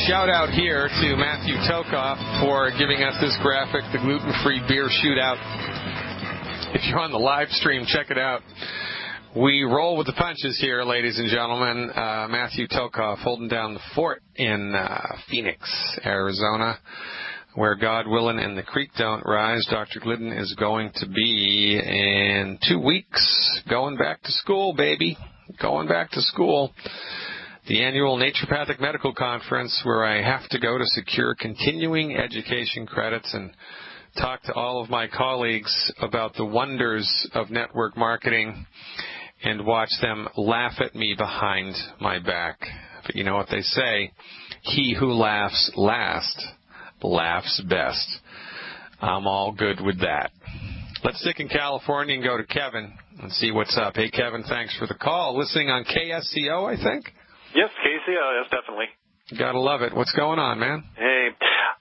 shout out here to Matthew Tokoff for giving us this graphic, the gluten-free beer shootout. If you're on the live stream, check it out. We roll with the punches here, ladies and gentlemen. Matthew Tokoff holding down the fort in Phoenix, Arizona, where God willing and the creek don't rise. Dr. Glidden is going to be in 2 weeks going back to school, baby. Going back to school. The annual Naturopathic Medical Conference, where I have to go to secure continuing education credits and talk to all of my colleagues about the wonders of network marketing and watch them laugh at me behind my back. But you know what they say, he who laughs last laughs best. I'm all good with that. Let's stick in California and go to Kevin and see what's up. Hey, Kevin, thanks for the call. Listening on KSCO, I think? Yes, KCO, yes, definitely. Gotta love it. What's going on, man? Hey,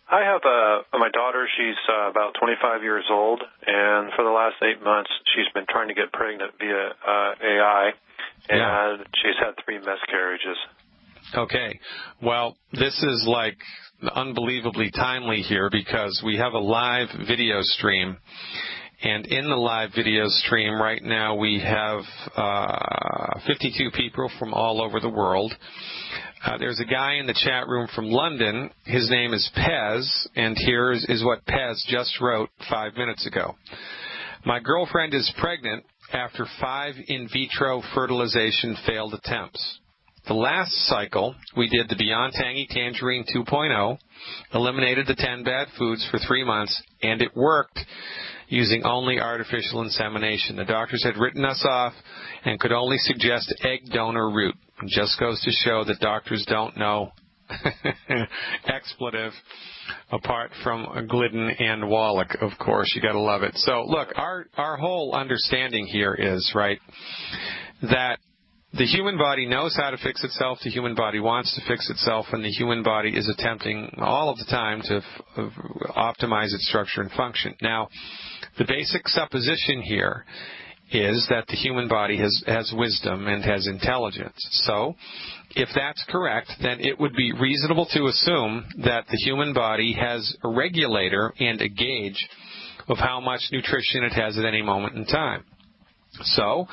I have my daughter. She's about 25 years old, and for the last 8 months, she's been trying to get pregnant via AI, and she's had 3 miscarriages. Okay. Well, this is like unbelievably timely here because we have a live video stream. And in the live video stream right now, we have 52 people from all over the world. There's a guy in the chat room from London. His name is Pez, and here is what Pez just wrote 5 minutes ago. My girlfriend is pregnant after 5 in vitro fertilization failed attempts. The last cycle, we did the Beyond Tangy Tangerine 2.0, eliminated the 10 bad foods for 3 months, and it worked using only artificial insemination. The doctors had written us off and could only suggest egg donor route. It just goes to show that doctors don't know expletive apart from Glidden and Wallach, of course. You got to love it. So, look, our whole understanding here is, right, that the human body knows how to fix itself, the human body wants to fix itself, and the human body is attempting all of the time to optimize its structure and function. Now, the basic supposition here is that the human body has wisdom and has intelligence. So, if that's correct, then it would be reasonable to assume that the human body has a regulator and a gauge of how much nutrition it has at any moment in time. So,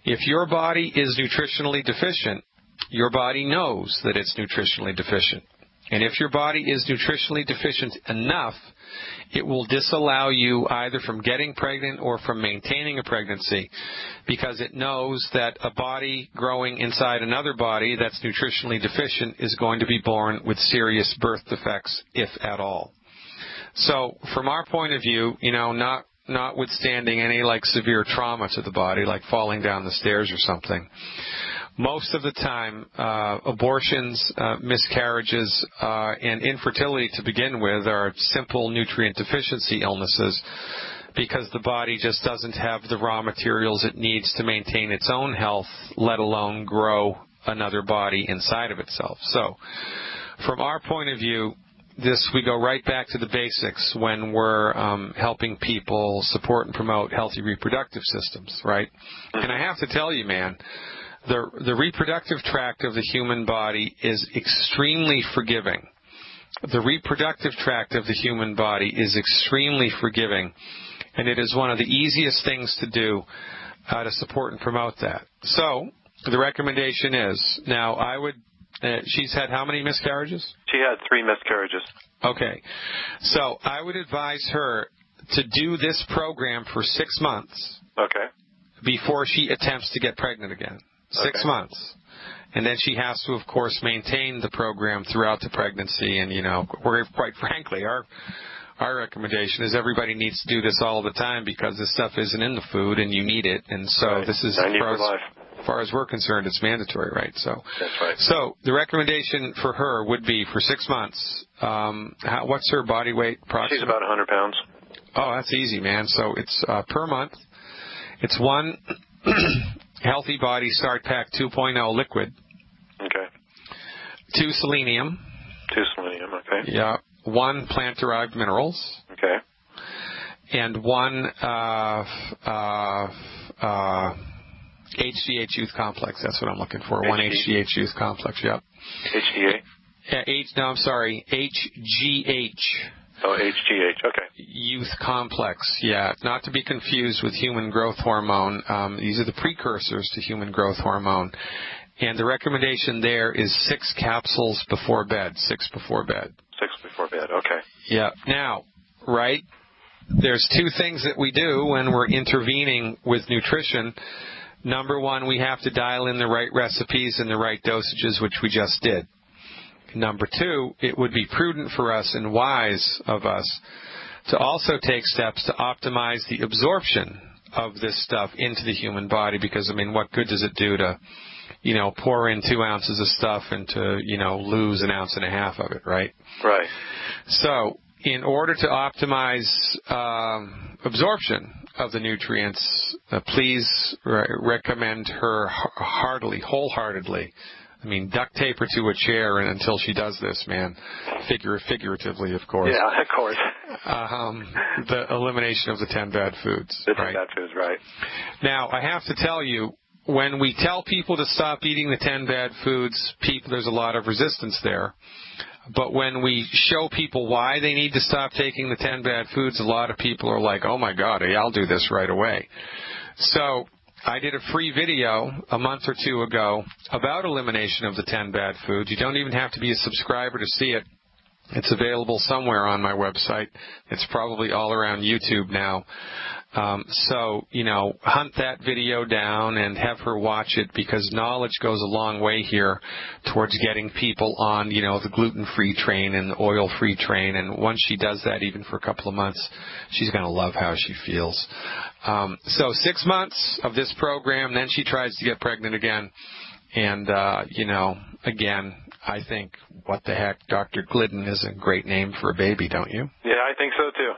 if your body is nutritionally deficient, your body knows that it's nutritionally deficient. And if your body is nutritionally deficient enough, it will disallow you either from getting pregnant or from maintaining a pregnancy because it knows that a body growing inside another body that's nutritionally deficient is going to be born with serious birth defects, if at all. So, from our point of view, notwithstanding any severe trauma to the body, like falling down the stairs or something, most of the time, abortions, miscarriages, and infertility to begin with are simple nutrient deficiency illnesses because the body just doesn't have the raw materials it needs to maintain its own health, let alone grow another body inside of itself. So, from our point of view, we go right back to the basics when we're helping people support and promote healthy reproductive systems, right? And I have to tell you, man, the reproductive tract of the human body is extremely forgiving. The reproductive tract of the human body is extremely forgiving, and it is one of the easiest things to do to support and promote that. So, the recommendation is, now she's had how many miscarriages? She had 3 miscarriages. Okay. So I would advise her to do this program for 6 months. Okay. Before she attempts to get pregnant again. 6 months. And then she has to, of course, maintain the program throughout the pregnancy. And, quite frankly, our recommendation is everybody needs to do this all the time because this stuff isn't in the food and you need it. And so this is as far as we're concerned, it's mandatory, right? So that's right. So the recommendation for her would be for 6 months. What's her body weight approximately? She's about 100 pounds. Oh, that's easy, man. So it's per month. It's 1 Healthy Body Start Pack 2.0 liquid. Okay. 2 selenium. 2 selenium, okay. Yeah. 1 plant-derived minerals. Okay. And 1 HGH Youth Complex. That's what I'm looking for. 1 HGH Youth Complex, yep. HGA? No, I'm sorry, HGH. Oh, HGH. Okay. Youth complex, yeah. Not to be confused with human growth hormone. These are the precursors to human growth hormone. And the recommendation there is 6 capsules before bed. 6 before bed. 6 before bed. Okay. Yeah. Now, right, there's 2 things that we do when we're intervening with nutrition. Number 1, we have to dial in the right recipes and the right dosages, which we just did. Number 2, it would be prudent for us and wise of us to also take steps to optimize the absorption of this stuff into the human body, because, I mean, what good does it do to, pour in 2 ounces of stuff and to, lose 1.5 ounces of it, right? Right. So, in order to optimize absorption of the nutrients, please recommend her wholeheartedly. I mean, duct tape her to a chair until she does this, man. Figuratively, of course. Yeah, of course. The elimination of the 10 bad foods. The 10 bad foods, right. Now, I have to tell you, when we tell people to stop eating the 10 bad foods, there's a lot of resistance there. But when we show people why they need to stop taking the 10 bad foods, a lot of people are like, oh, my God, I'll do this right away. So I did a free video a month or 2 ago about elimination of the 10 bad foods. You don't even have to be a subscriber to see it. It's available somewhere on my website. It's probably all around YouTube now. Hunt that video down and have her watch it, because knowledge goes a long way here towards getting people on, the gluten-free train and the oil-free train. And once she does that, even for a couple of months, she's going to love how she feels. 6 months of this program, then she tries to get pregnant again. And, again, I think, what the heck, Dr. Glidden is a great name for a baby, don't you? Yeah, I think so, too.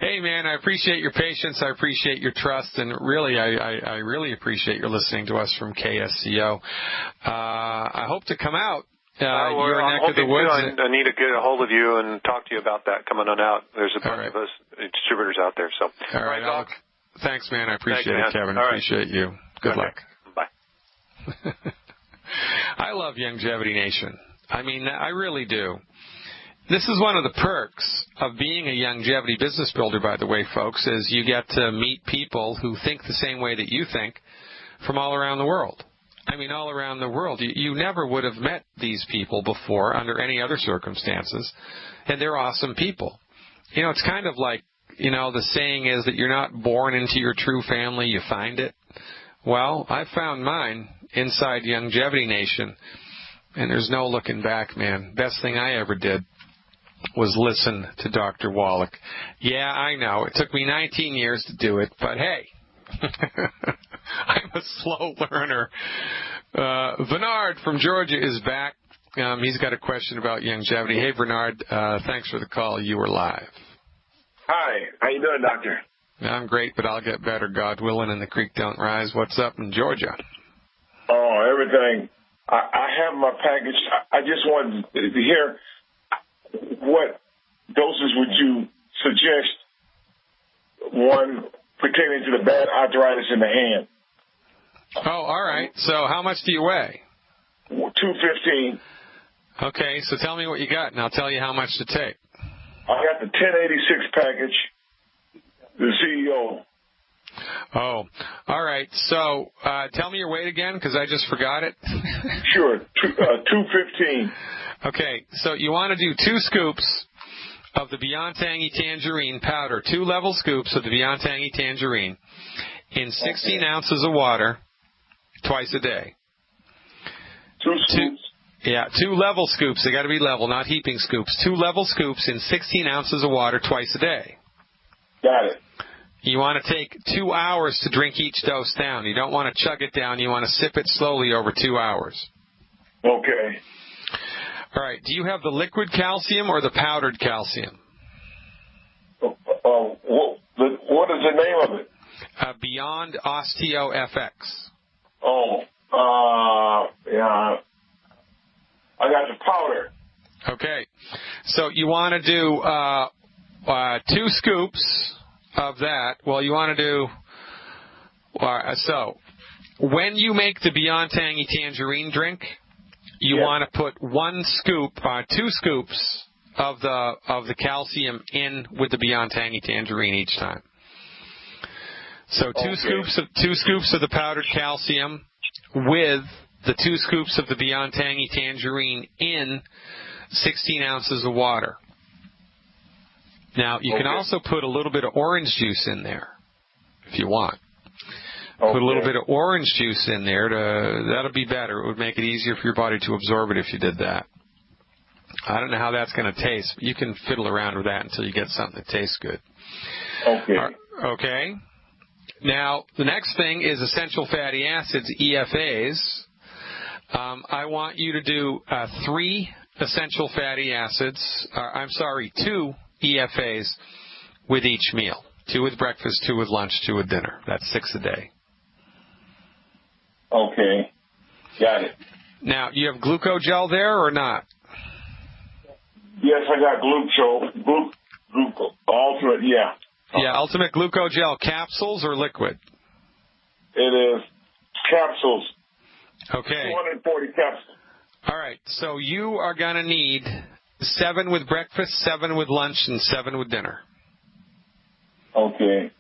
Hey, man, I appreciate your patience. I appreciate your trust. And really, I really appreciate your listening to us from KSCO. I hope to come out. Your neck of the woods. I need to get a hold of you and talk to you about that coming on out. There's a bunch of us distributors out there. So, all right, Alex. Thanks, man. I appreciate it, Kevin. I appreciate you. Good luck. Bye. I love Longevity Nation. I mean, I really do. This is one of the perks of being a longevity business builder, by the way, folks, is you get to meet people who think the same way that you think from all around the world. I mean, all around the world. You never would have met these people before under any other circumstances, and they're awesome people. It's kind of like, the saying is that you're not born into your true family, you find it. Well, I found mine inside Longevity Nation, and there's no looking back, man. Best thing I ever did was listen to Dr. Wallach. Yeah, I know. It took me 19 years to do it, but hey, I'm a slow learner. Bernard from Georgia is back. He's got a question about longevity. Hey, Bernard, thanks for the call. You were live. Hi. How you doing, Doctor? I'm great, but I'll get better, God willing, and the creek don't rise. What's up in Georgia? Oh, everything. I have my package. I just wanted to hear what doses would you suggest, one pertaining to the bad arthritis in the hand. Oh, all right. So how much do you weigh? 215. Okay, so tell me what you got, and I'll tell you how much to take. I got the 1086 package, the CEO. Oh, all right. So tell me your weight again, because I just forgot it. Sure, 215. Okay, so you want to do 2 scoops of the Beyond Tangy Tangerine powder, 2 level scoops of the Beyond Tangy Tangerine in 16 ounces of water twice a day. 2 scoops? Yeah, 2 level scoops. They got to be level, not heaping scoops. 2 level scoops in 16 ounces of water twice a day. Got it. You want to take 2 hours to drink each dose down. You don't want to chug it down. You want to sip it slowly over 2 hours. Okay. All right. Do you have the liquid calcium or the powdered calcium? What is the name of it? Beyond Osteo FX. Yeah. I got the powder. Okay. So you want to do 2 scoops of that. Well, you want to do... so when you make the Beyond Tangy Tangerine drink, you want to put 2 scoops of the calcium in with the Beyond Tangy Tangerine each time. So 2 scoops of the powdered calcium with the 2 scoops of the Beyond Tangy Tangerine in 16 ounces of water. Now, you can also put a little bit of orange juice in there if you want. Put a little bit of orange juice in there. That'll be better. It would make it easier for your body to absorb it if you did that. I don't know how that's going to taste, but you can fiddle around with that until you get something that tastes good. Okay. Now, the next thing is essential fatty acids, EFAs. I want you to do 3 essential fatty acids. 2 EFAs with each meal. 2 with breakfast, 2 with lunch, 2 with dinner. That's 6 a day. Okay. Got it. Now, you have glucogel there or not? Yes, I got glucose, ultimate, yeah. Yeah, ultimate glucogel capsules or liquid? It is capsules. Okay. 240 capsules. All right, so you are going to need 7 with breakfast, 7 with lunch, and 7 with dinner. Okay.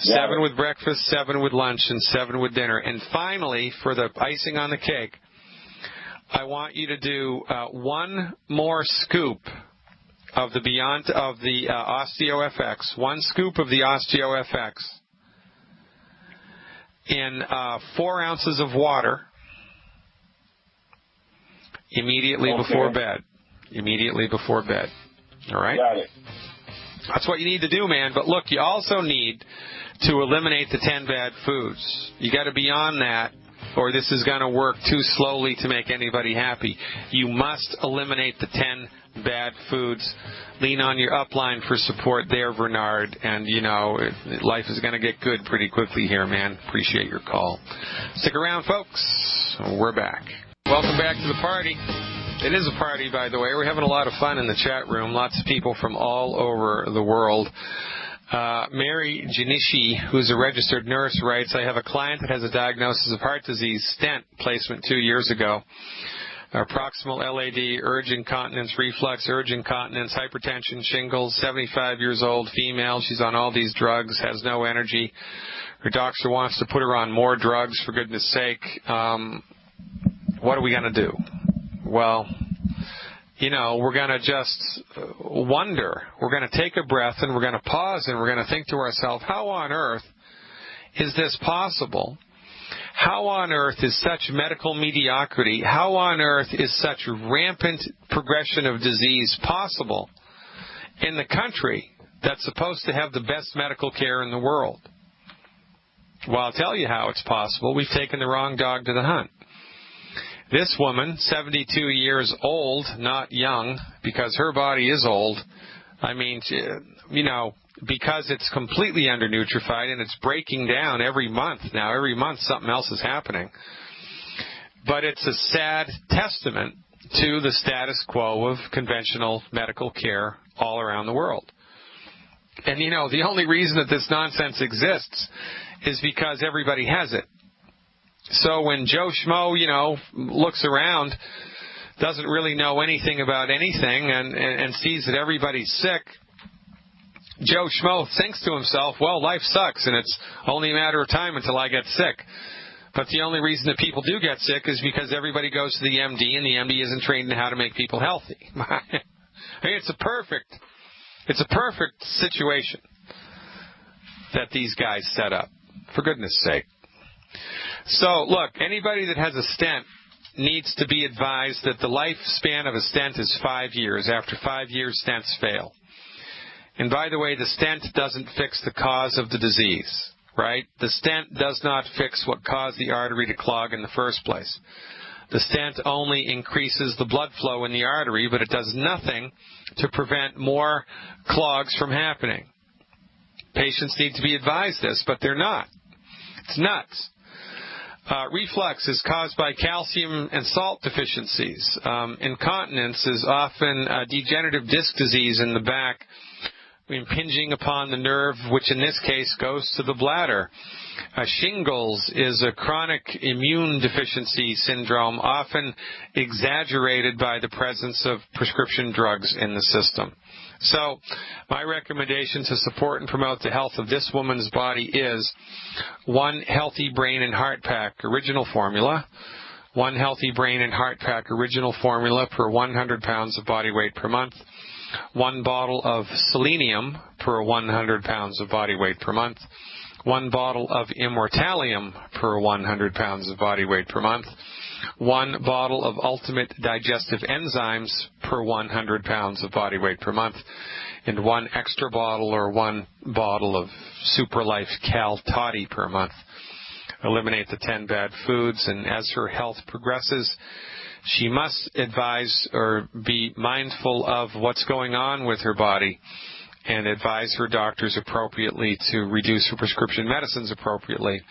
7 with breakfast, 7 with lunch, and 7 with dinner. And finally, for the icing on the cake, I want you to do 1 more scoop of the OsteoFX, 1 scoop of the OsteoFX in 4 ounces of water immediately before bed. Immediately before bed. All right? Got it. That's what you need to do, man. But look, you also need to eliminate the 10 bad foods. You got to be on that, or this is going to work too slowly to make anybody happy. You must eliminate the 10 bad foods. Lean on your upline for support there, Bernard. And, life is going to get good pretty quickly here, man. Appreciate your call. Stick around, folks. We're back. Welcome back to the party. It is a party, by the way. We're having a lot of fun in the chat room. Lots of people from all over the world. Mary Janishi, who's a registered nurse, writes, I have a client that has a diagnosis of heart disease, stent placement 2 years ago. Proximal LAD, urge incontinence, reflux, urge incontinence, hypertension, shingles, 75 years old, female. She's on all these drugs, has no energy. Her doctor wants to put her on more drugs, for goodness sake. What are we going to do? Well, we're going to just wonder. We're going to take a breath and we're going to pause and we're going to think to ourselves, how on earth is this possible? How on earth is such medical mediocrity? How on earth is such rampant progression of disease possible in the country that's supposed to have the best medical care in the world? Well, I'll tell you how it's possible. We've taken the wrong dog to the hunt. This woman, 72 years old, not young, because her body is old. I mean, because it's completely undernutrified and it's breaking down every month now. Every month something else is happening. But it's a sad testament to the status quo of conventional medical care all around the world. And, the only reason that this nonsense exists is because everybody has it. So when Joe Schmo, looks around, doesn't really know anything about anything and sees that everybody's sick, Joe Schmo thinks to himself, well, life sucks and it's only a matter of time until I get sick. But the only reason that people do get sick is because everybody goes to the MD and the MD isn't trained in how to make people healthy. I mean, it's a perfect situation that these guys set up, for goodness sake. So, look, anybody that has a stent needs to be advised that the lifespan of a stent is 5 years. After 5 years, stents fail. And by the way, the stent doesn't fix the cause of the disease, right? The stent does not fix what caused the artery to clog in the first place. The stent only increases the blood flow in the artery, but it does nothing to prevent more clogs from happening. Patients need to be advised this, but they're not. It's nuts. Reflux is caused by calcium and salt deficiencies. Incontinence is often degenerative disc disease in the back impinging upon the nerve, which in this case goes to the bladder. Shingles is a chronic immune deficiency syndrome, often exaggerated by the presence of prescription drugs in the system. So my recommendation to support and promote the health of this woman's body is 1 Healthy Brain and Heart Pack Original Formula. 1 Healthy Brain and Heart Pack Original Formula per 100 pounds of body weight per month. 1 bottle of selenium per 100 pounds of body weight per month. 1 bottle of Immortalium per 100 pounds of body weight per month. 1 bottle of Ultimate Digestive Enzymes per 100 pounds of body weight per month. And 1 extra bottle or 1 bottle of SuperLife Cal Toddy per month. Eliminate the 10 bad foods, and as her health progresses, she must advise or be mindful of what's going on with her body and advise her doctors appropriately to reduce her prescription medicines appropriately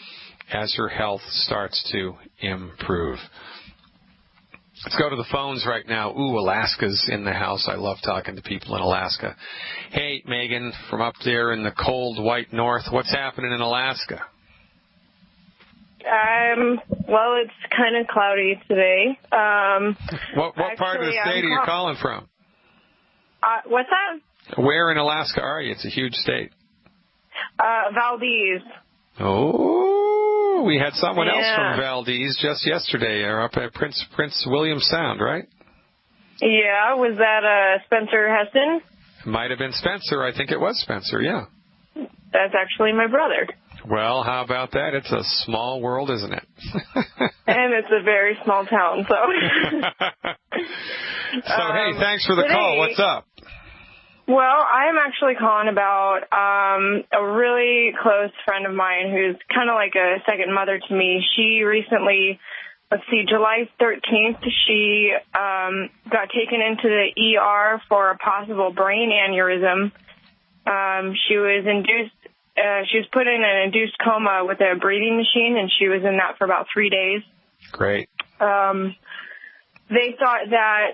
as her health starts to improve. Let's go to the phones right now. Ooh, Alaska's in the house. I love talking to people in Alaska. Hey, Megan, from up there in the cold white north, what's happening in Alaska? Well, it's kind of cloudy today. What part of the state are you calling from? What's that? Where in Alaska are you? It's a huge state. Valdez. Oh, we had someone else from Valdez just yesterday, or up at Prince William Sound, right? Yeah, was that Spencer Heston? Might have been Spencer. I think it was Spencer, yeah. That's actually my brother. Well, how about that? It's a small world, isn't it? And it's a very small town, so. Hey, thanks for the call. What's up? Well, I'm actually calling about a really close friend of mine who's kind of like a second mother to me. She recently, July 13th, she got taken into the ER for a possible brain aneurysm. She was put in an induced coma with a breathing machine, and she was in that for about 3 days. Great. They thought that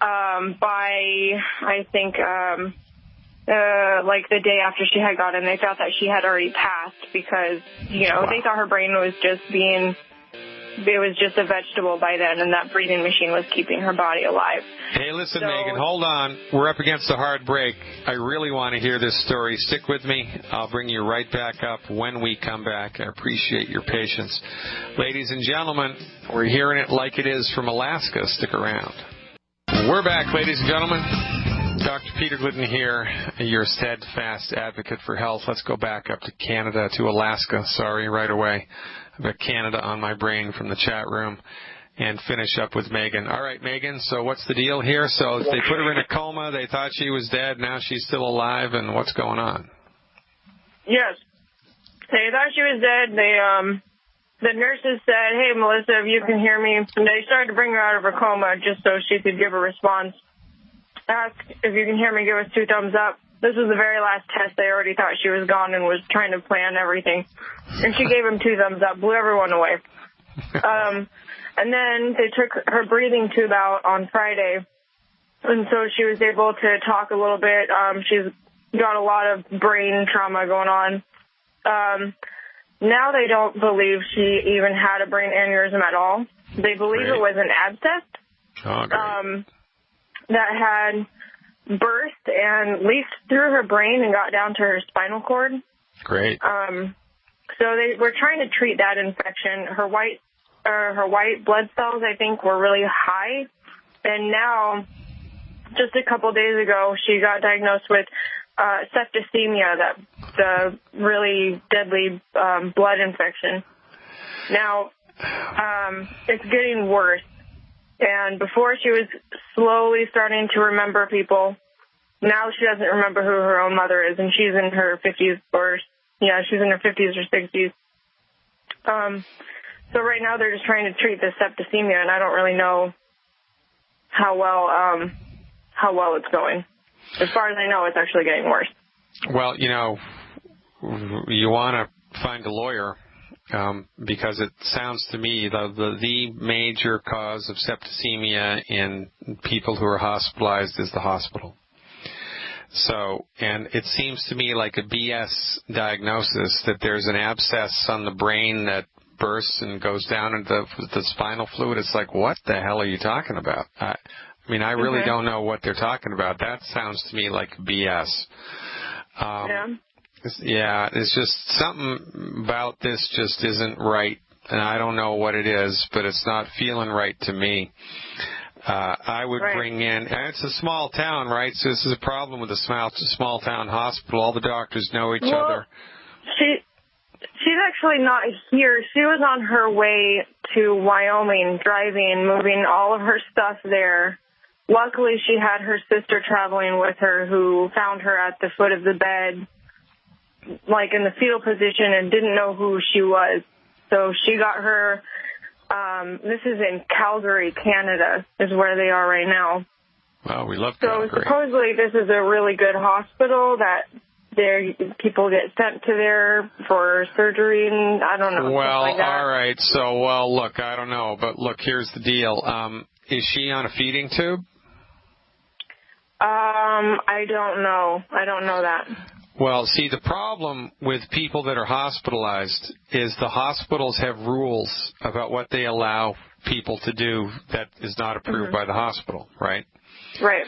by, I think, like the day after she had gotten, they thought that she had already passed because, they thought her brain was it was just a vegetable by then, and that breathing machine was keeping her body alive. Hey, listen, Megan, hold on. We're up against a hard break. I really want to hear this story. Stick with me. I'll bring you right back up when we come back. I appreciate your patience. Ladies and gentlemen, we're hearing it like it is from Alaska. Stick around. We're back, ladies and gentlemen. Dr. Peter Glidden here, your steadfast advocate for health. Let's go back up to Canada, to Alaska. Sorry, right away. I've got Canada on my brain from the chat room, and finish up with Megan. All right, Megan, so what's the deal here? So they put her in a coma. They thought she was dead. Now she's still alive, and what's going on? Yes. They thought she was dead. The nurses said, "Hey, Melissa, if you can hear me." And they started to bring her out of her coma just so she could give a response. Ask if you can hear me, give us 2 thumbs up. This was the very last test. They already thought she was gone and was trying to plan everything. And she gave him 2 thumbs up, blew everyone away. And then they took her breathing tube out on Friday. And so she was able to talk a little bit. She's got a lot of brain trauma going on. Now they don't believe she even had a brain aneurysm at all. They believe it was an abscess that had burst and leaked through her brain and got down to her spinal cord. Great. So they were trying to treat that infection. Her white blood cells, I think, were really high. And now, just a couple days ago, she got diagnosed with septicemia, the really deadly blood infection. Now, it's getting worse. And before she was slowly starting to remember people. Now she doesn't remember who her own mother is, and she's in her 50s she's in her 50s or 60s. So right now they're just trying to treat the septicemia, and I don't really know how well it's going. As far as I know, it's actually getting worse. Well, you want to find a lawyer. Because it sounds to me the major cause of septicemia in people who are hospitalized is the hospital. So, and it seems to me like a BS diagnosis that there's an abscess on the brain that bursts and goes down into the spinal fluid. It's like, what the hell are you talking about? I really don't know what they're talking about. That sounds to me like BS. It's just something about this just isn't right, and I don't know what it is, but it's not feeling right to me. I would bring in, and it's a small town, right? So this is a problem with a small town hospital. All the doctors know each other. She's actually not here. She was on her way to Wyoming, driving, moving all of her stuff there. Luckily, she had her sister traveling with her who found her at the foot of the bed, like in the fetal position, and didn't know who she was. So she got her, this is in Calgary, Canada, is where they are right now. Well, we love Calgary. So supposedly this is a really good hospital that people get sent to there for surgery, and I don't know. Well, like that. all right. So, look, I don't know, but look, here's the deal. Is she on a feeding tube? I don't know. I don't know that. Well, see, the problem with people that are hospitalized is the hospitals have rules about what they allow people to do that is not approved by the hospital, right? Right.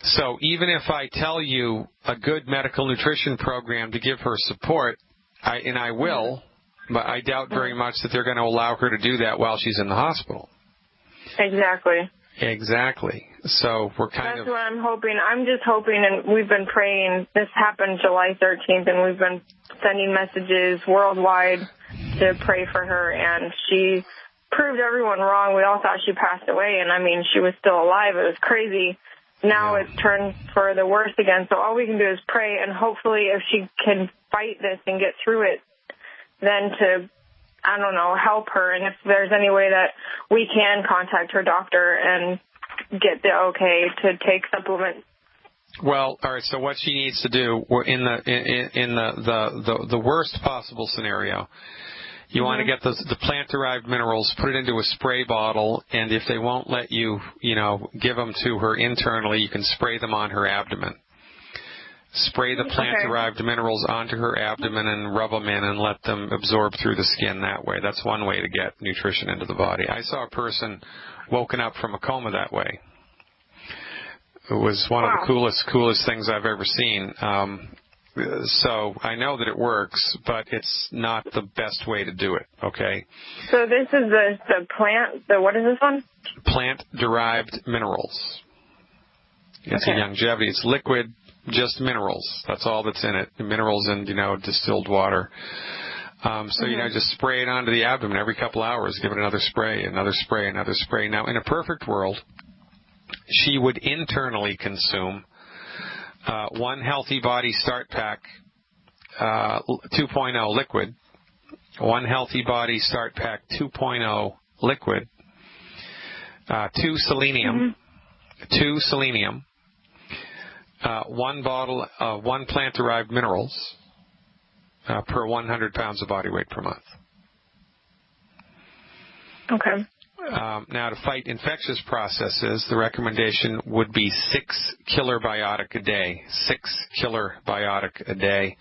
So even if I tell you a good medical nutrition program to give her support, I will, but I doubt very much that they're going to allow her to do that while she's in the hospital. Exactly. So we're That's what I'm hoping. I'm just hoping, and we've been praying. This happened July 13th, and we've been sending messages worldwide to pray for her, and she proved everyone wrong. We all thought she passed away, and, she was still alive. It was crazy. Now it's turned for the worse again, so all we can do is pray, and hopefully if she can fight this and get through it, then to, help her, and if there's any way that we can contact her doctor and get the okay to take supplements. Well, all right. So what she needs to do, in the worst possible scenario, you want to get the plant-derived minerals, put it into a spray bottle, and if they won't let you, give them to her internally, you can spray them on her abdomen. Spray the plant-derived minerals onto her abdomen and rub them in and let them absorb through the skin that way. That's one way to get nutrition into the body. I saw a person woken up from a coma that way. It was one of the coolest things I've ever seen. So I know that it works, but it's not the best way to do it, okay? So this is the plant, what is this one? Plant-derived minerals. It's a longevity. It's liquid, just minerals. That's all that's in it. Minerals and, distilled water. Just spray it onto the abdomen every couple hours. Give it another spray, another spray, another spray. Now, in a perfect world, she would internally consume one Healthy Body Start Pack 2.0 liquid, one Healthy Body Start Pack 2.0 liquid, 2 selenium, one bottle of one plant-derived minerals per 100 pounds of body weight per month. Okay. Now, to fight infectious processes, the recommendation would be 6 killer biotic a day. 6 killer biotic a day.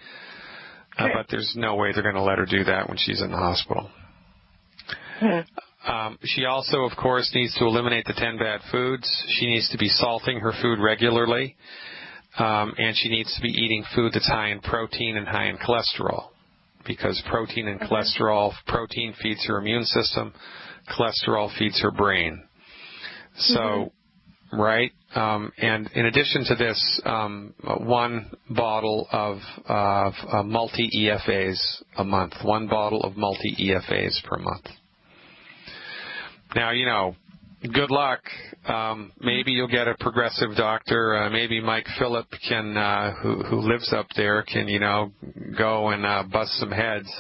But there's no way they're going to let her do that when she's in the hospital. She also, of course, needs to eliminate the 10 bad foods. She needs to be salting her food regularly. And she needs to be eating food that's high in protein and high in cholesterol. Because protein and cholesterol, protein feeds her immune system. Cholesterol feeds her brain. So, right? And in addition to this, one bottle of multi-EFAs a month. One bottle of multi-EFAs per month. Now, good luck. Maybe you'll get a progressive doctor. Maybe Mike Phillip can, who lives up there, can, go and bust some heads.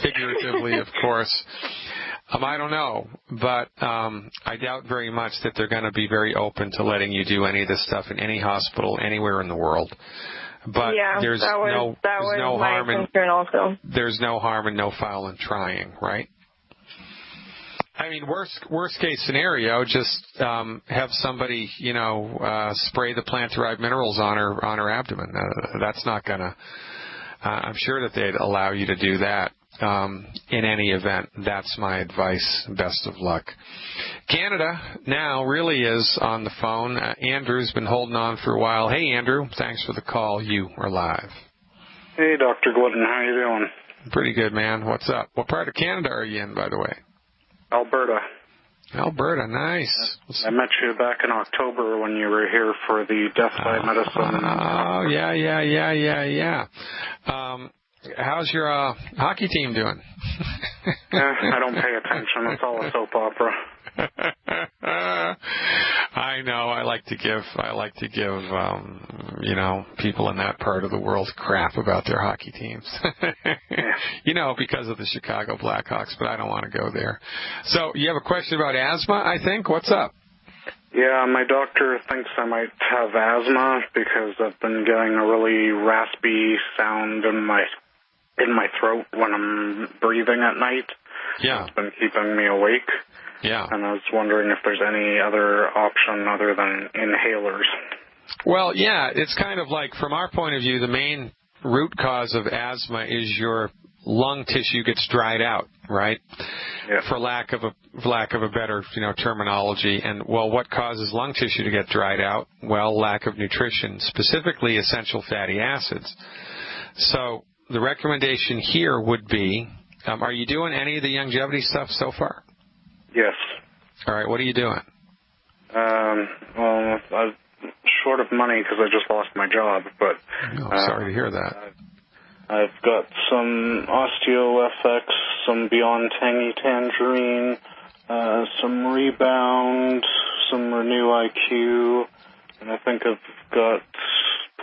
Figuratively, of course. I don't know, but I doubt very much that they're going to be very open to letting you do any of this stuff in any hospital anywhere in the world. But there's no harm in no foul in trying, right? I mean, worst case scenario, just have somebody, spray the plant-derived minerals on her abdomen. That's not gonna. I'm sure that they'd allow you to do that. In any event, that's my advice. Best of luck. Canada now really is on the phone. Andrew's been holding on for a while. Hey, Andrew, thanks for the call. You are live. Hey, Dr. Glidden, how you doing? Pretty good, man. What's up? What part of Canada are you in, by the way? Alberta. Alberta, nice. I met you back in October when you were here for the Death by Medicine. Oh, yeah. How's your hockey team doing? I don't pay attention. It's all a soap opera. I know. I like to give people in that part of the world crap about their hockey teams. Because of the Chicago Blackhawks, but I don't want to go there. So you have a question about asthma, I think? What's up? Yeah, my doctor thinks I might have asthma because I've been getting a really raspy sound in my throat when I'm breathing at night. Yeah. It's been keeping me awake. Yeah. And I was wondering if there's any other option other than inhalers. Well, yeah, it's kind of like, from our point of view, the main root cause of asthma is your lung tissue gets dried out, right? Yeah. For lack of a better, terminology. And, well, what causes lung tissue to get dried out? Well, lack of nutrition, specifically essential fatty acids. So the recommendation here would be, are you doing any of the longevity stuff so far? Yes. All right, what are you doing? Well, I'm short of money because I just lost my job, but... sorry to hear that. I've got some OsteoFX, some Beyond Tangy Tangerine, some Rebound, some Renew IQ, and I think I've got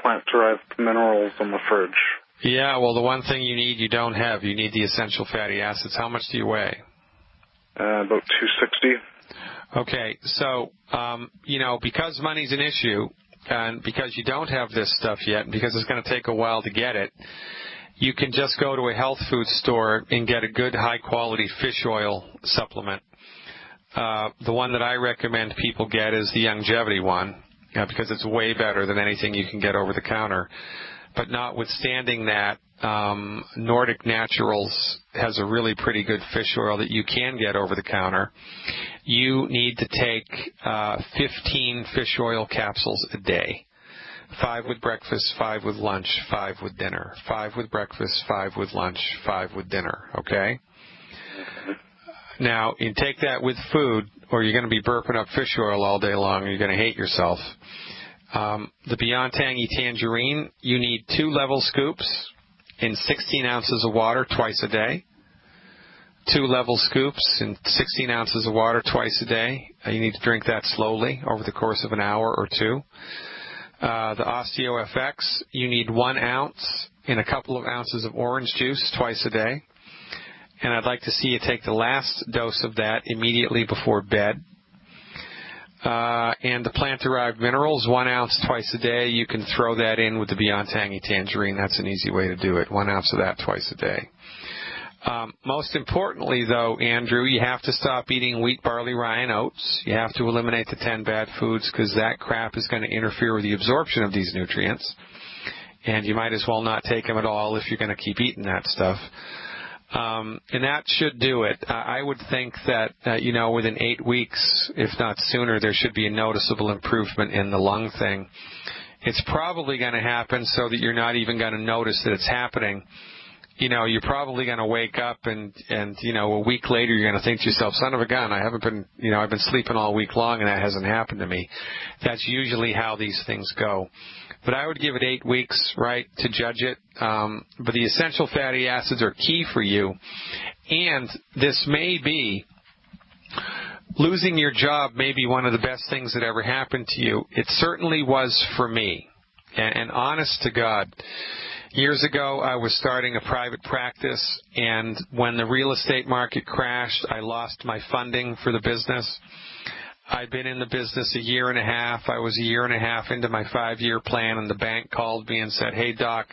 plant-derived minerals in the fridge. Yeah, well, the one thing you don't have. You need the essential fatty acids. How much do you weigh? About 260. Okay, so, because money's an issue, and because you don't have this stuff yet, and because it's going to take a while to get it, you can just go to a health food store and get a good high-quality fish oil supplement. The one that I recommend people get is the longevity one, because it's way better than anything you can get over the counter. But notwithstanding that, Nordic Naturals has a really pretty good fish oil that you can get over the counter. You need to take 15 fish oil capsules a day. 5 with breakfast, 5 with lunch, 5 with dinner. 5 with breakfast, 5 with lunch, 5 with dinner, okay? Now, you take that with food, or you're going to be burping up fish oil all day long, and you're going to hate yourself. The Beyond Tangy Tangerine, you need 2 level scoops in 16 ounces of water twice a day. 2 level scoops in 16 ounces of water twice a day. You need to drink that slowly over the course of an hour or 2. The OsteoFX, you need 1 ounce in a couple of ounces of orange juice twice a day. And I'd like to see you take the last dose of that immediately before bed. And the plant-derived minerals, 1 ounce twice a day. You can throw that in with the Beyond Tangy Tangerine. That's an easy way to do it. 1 ounce of that twice a day. Most importantly, though, Andrew, you have to stop eating wheat, barley, rye, and oats. You have to eliminate the 10 bad foods because that crap is going to interfere with the absorption of these nutrients. And you might as well not take them at all if you're going to keep eating that stuff. And that should do it. I would think that, within 8 weeks, if not sooner, there should be a noticeable improvement in the lung thing. It's probably going to happen so that you're not even going to notice that it's happening. You're probably going to wake up and a week later you're going to think to yourself, son of a gun, I've been sleeping all week long and that hasn't happened to me. That's usually how these things go. But I would give it 8 weeks, right, to judge it. But the essential fatty acids are key for you. And this may be, losing your job may be one of the best things that ever happened to you. It certainly was for me. And honest to God, years ago, I was starting a private practice, and when the real estate market crashed, I lost my funding for the business. I'd been in the business a year and a half. I was a year and a half into my 5-year plan, and the bank called me and said, hey, Doc,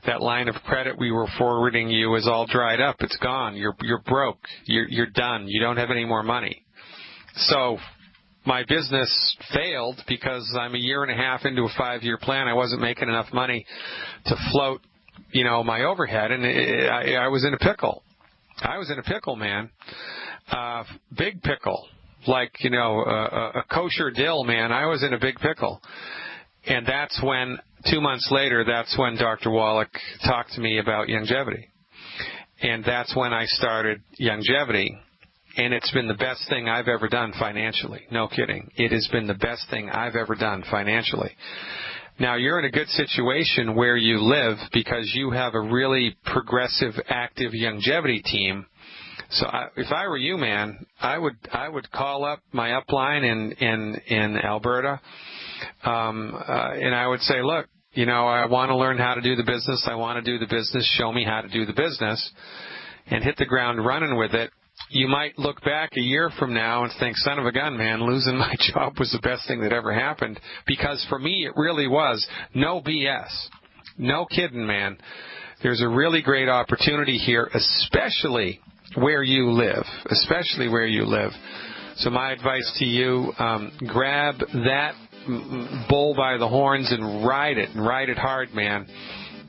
That line of credit we were forwarding you is all dried up. It's gone. You're broke. You're done. You don't have any more money. So my business failed because I'm a year and a half into a 5-year plan. I wasn't making enough money to float, my overhead, and I was in a pickle. I was in a pickle, man. Big pickle. Like, a kosher dill, man. I was in a big pickle. And that's when, 2 months later, that's when Dr. Wallach talked to me about longevity. And that's when I started longevity. And it's been the best thing I've ever done financially. No kidding. It has been the best thing I've ever done financially. Now, you're in a good situation where you live because you have a really progressive, active longevity team. So if I were you, man, I would call up my upline in Alberta, and I would say, look, I want to learn how to do the business. I want to do the business. Show me how to do the business, and hit the ground running with it. You might look back a year from now and think, son of a gun, man, losing my job was the best thing that ever happened. Because for me, it really was. No BS. No kidding, man. There's a really great opportunity here, especially where you live. Especially where you live. So my advice to you, grab that bull by the horns and ride it hard, man.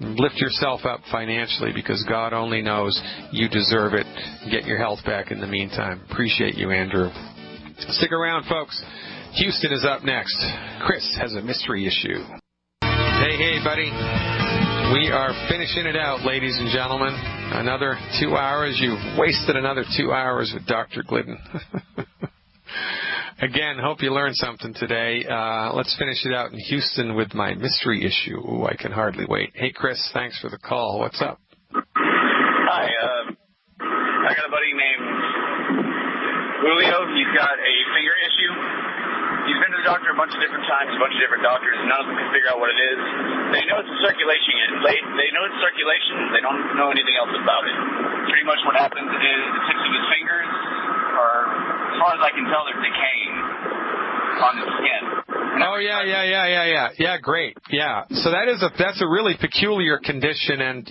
Lift yourself up financially because God only knows you deserve it. Get your health back in the meantime. Appreciate you, Andrew. Stick around, folks. Houston is up next. Chris has a mystery issue. Hey, buddy. We are finishing it out, ladies and gentlemen. Another 2 hours. You've wasted another 2 hours with Dr. Glidden. Again, hope you learned something today. Let's finish it out in Houston with my mystery issue. Ooh, I can hardly wait. Hey, Chris, thanks for the call. What's up? Hi. I got a buddy named Julio. He's got a finger issue. He's been to the doctor a bunch of different times, a bunch of different doctors. None of them can figure out what it is. They know it's a circulation. They know it's circulation. They don't know anything else about it. Pretty much what happens is the tips of his fingers are, as far as I can tell, they're decaying on his skin. Oh, yeah. Yeah, great. Yeah. So that's a really peculiar condition, and,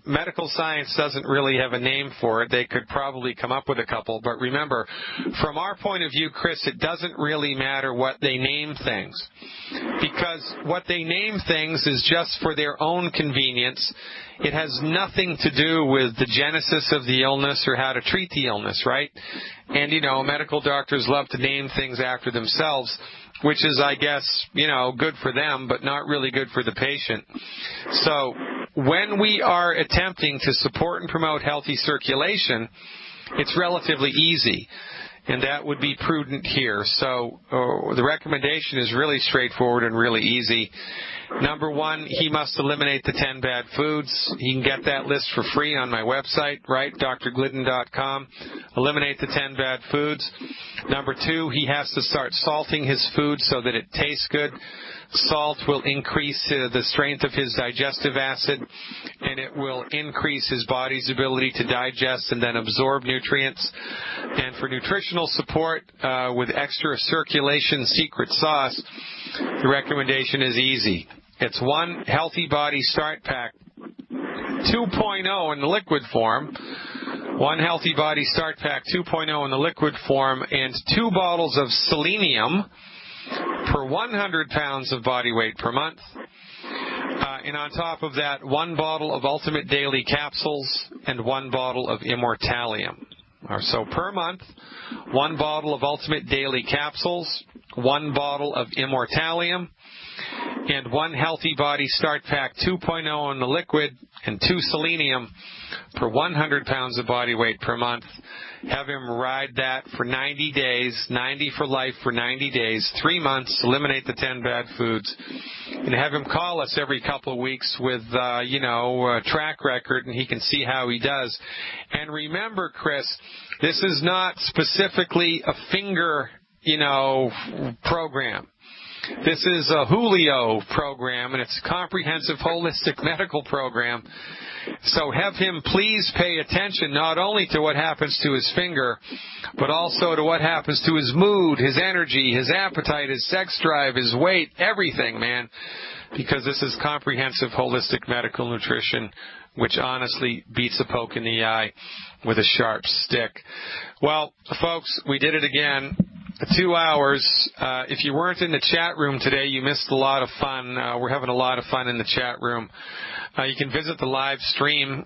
medical science doesn't really have a name for it. They could probably come up with a couple. But remember, from our point of view, Chris, it doesn't really matter what they name things. Because what they name things is just for their own convenience. It has nothing to do with the genesis of the illness or how to treat the illness, right? And, medical doctors love to name things after themselves, which is, I guess, good for them, but not really good for the patient. So when we are attempting to support and promote healthy circulation, it's relatively easy. And that would be prudent here. So the recommendation is really straightforward and really easy. Number one, he must eliminate the 10 bad foods. He can get that list for free on my website, right, drglidden.com. Eliminate the 10 bad foods. Number two, he has to start salting his food so that it tastes good. Salt will increase the strength of his digestive acid, and it will increase his body's ability to digest and then absorb nutrients. And for nutritional support with extra circulation secret sauce, the recommendation is easy. It's one Healthy Body Start Pack 2.0 in the liquid form. One Healthy Body Start Pack 2.0 in the liquid form, and 2 bottles of selenium per 100 pounds of body weight per month. And on top of that, 1 bottle of Ultimate Daily Capsules and 1 bottle of Immortalium. So per month, 1 bottle of Ultimate Daily Capsules, 1 bottle of Immortalium, and 1 Healthy Body Start Pack 2.0 in the liquid, and 2 selenium per 100 pounds of body weight per month. Have him ride that for 90 days, 90 for life for 90 days, 3 months, eliminate the 10 bad foods, and have him call us every couple of weeks with, a track record, and he can see how he does. And remember, Chris, this is not specifically a finger, program. This is a Julio program, and it's a comprehensive holistic medical program. So have him please pay attention not only to what happens to his finger, but also to what happens to his mood, his energy, his appetite, his sex drive, his weight, everything, man. Because this is comprehensive holistic medical nutrition, which honestly beats a poke in the eye with a sharp stick. Well, folks, we did it again. 2 hours. If you weren't in the chat room today, you missed a lot of fun. We're having a lot of fun in the chat room. You can visit the live stream,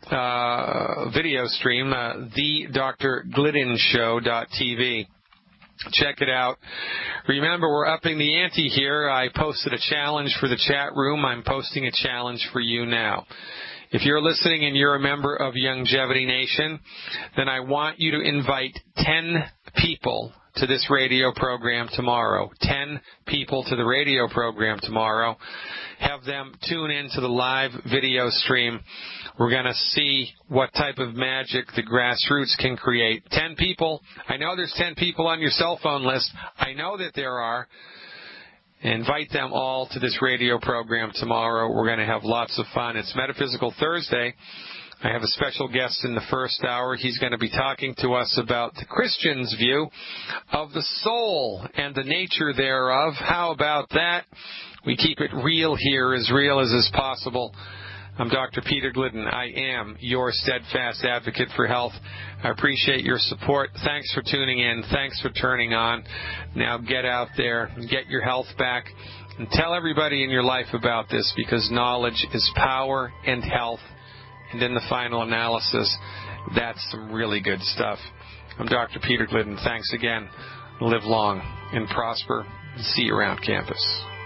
video stream, thedrgliddenshow.tv. Check it out. Remember, we're upping the ante here. I posted a challenge for the chat room. I'm posting a challenge for you now. If you're listening and you're a member of Longevity Nation, then I want you to invite 10 people to this radio program tomorrow. 10 people to the radio program tomorrow. Have them tune in to the live video stream. We're going to see what type of magic the grassroots can create. 10 people. I know there's 10 people on your cell phone list. I know that there are. Invite them all to this radio program tomorrow. We're going to have lots of fun. It's Metaphysical Thursday. I have a special guest in the first hour. He's going to be talking to us about the Christian's view of the soul and the nature thereof. How about that? We keep it real here, as real as is possible. I'm Dr. Peter Glidden. I am your steadfast advocate for health. I appreciate your support. Thanks for tuning in. Thanks for turning on. Now get out there and get your health back. And tell everybody in your life about this, because knowledge is power and health. And in the final analysis, that's some really good stuff. I'm Dr. Peter Glidden. Thanks again. Live long and prosper. See you around campus.